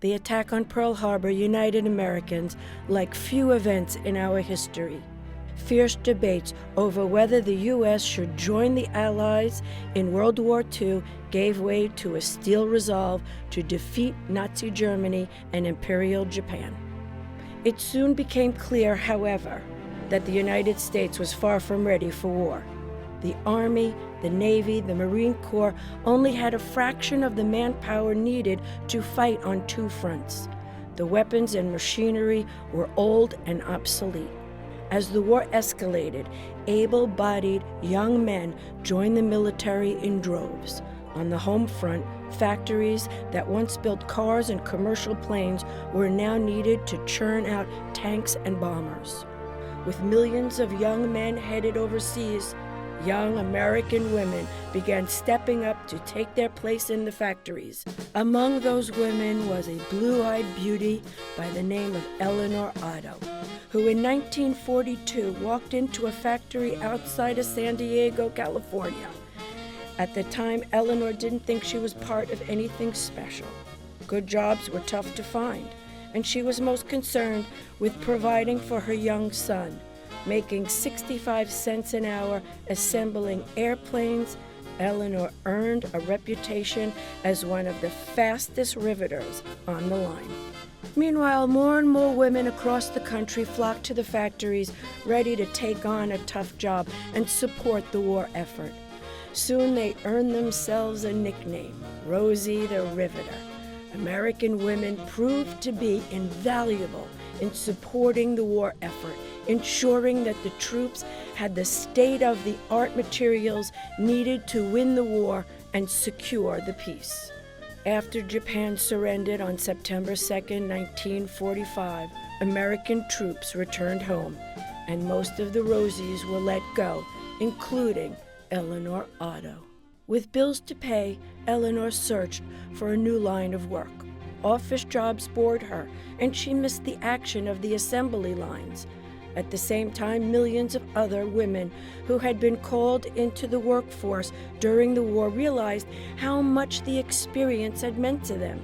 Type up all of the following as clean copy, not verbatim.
The attack on Pearl Harbor united Americans like few events in our history. Fierce debates over whether the U.S. should join the Allies in World War II gave way to a steel resolve to defeat Nazi Germany and Imperial Japan. It soon became clear, however, that the United States was far from ready for war. The Army, the Navy, the Marine Corps only had a fraction of the manpower needed to fight on two fronts. The weapons and machinery were old and obsolete. As the war escalated, able-bodied young men joined the military in droves. On the home front, factories that once built cars and commercial planes were now needed to churn out tanks and bombers. With millions of young men headed overseas, young American women began stepping up to take their place in the factories. Among those women was a blue-eyed beauty by the name of Elinor Otto, who in 1942 walked into a factory outside of San Diego, California. At the time, Elinor didn't think she was part of anything special. Good jobs were tough to find, and she was most concerned with providing for her young son. Making 65 cents an hour assembling airplanes, Elinor earned a reputation as one of the fastest riveters on the line. Meanwhile, more and more women across the country flocked to the factories, ready to take on a tough job and support the war effort. Soon they earned themselves a nickname, Rosie the Riveter. American women proved to be invaluable in supporting the war effort, ensuring that the troops had the state-of-the-art materials needed to win the war and secure the peace. After Japan surrendered on September 2, 1945, American troops returned home, and most of the Rosies were let go, including Elinor Otto. With bills to pay, Elinor searched for a new line of work. Office jobs bored her, and she missed the action of the assembly lines. At the same time, millions of other women who had been called into the workforce during the war realized how much the experience had meant to them.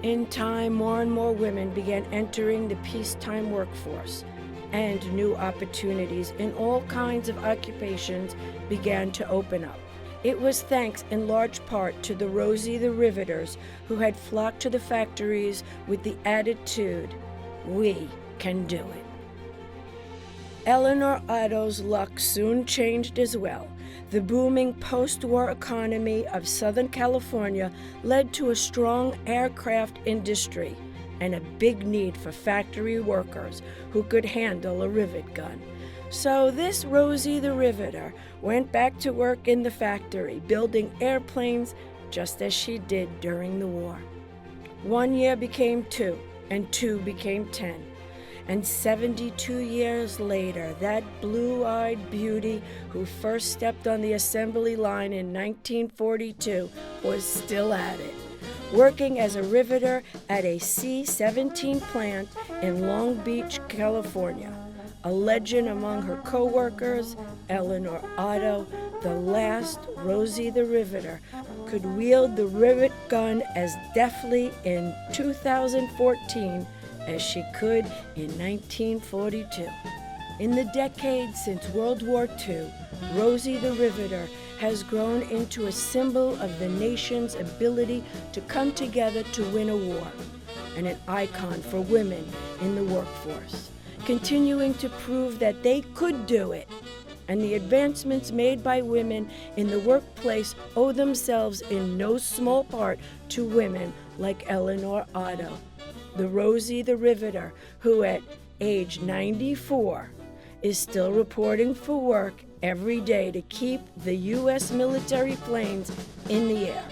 In time, more and more women began entering the peacetime workforce, and new opportunities in all kinds of occupations began to open up. It was thanks in large part to the Rosie the Riveters who had flocked to the factories with the attitude, "We can do it." Elinor Otto's luck soon changed as well. The booming post-war economy of Southern California led to a strong aircraft industry and a big need for factory workers who could handle a rivet gun. So this Rosie the Riveter went back to work in the factory, building airplanes just as she did during the war. 1 year became 2, and 2 became 10. And 72 years later, that blue-eyed beauty who first stepped on the assembly line in 1942 was still at it, working as a riveter at a C-17 plant in Long Beach, California. A legend among her co-workers, Elinor Otto, the last Rosie the Riveter, could wield the rivet gun as deftly in 2014 as she could in 1942. In the decades since World War II, Rosie the Riveter has grown into a symbol of the nation's ability to come together to win a war, and an icon for women in the workforce, continuing to prove that they could do it. And the advancements made by women in the workplace owe themselves in no small part to women like Elinor Otto, the Rosie the Riveter, who at age 94 is still reporting for work every day to keep the U.S. military planes in the air.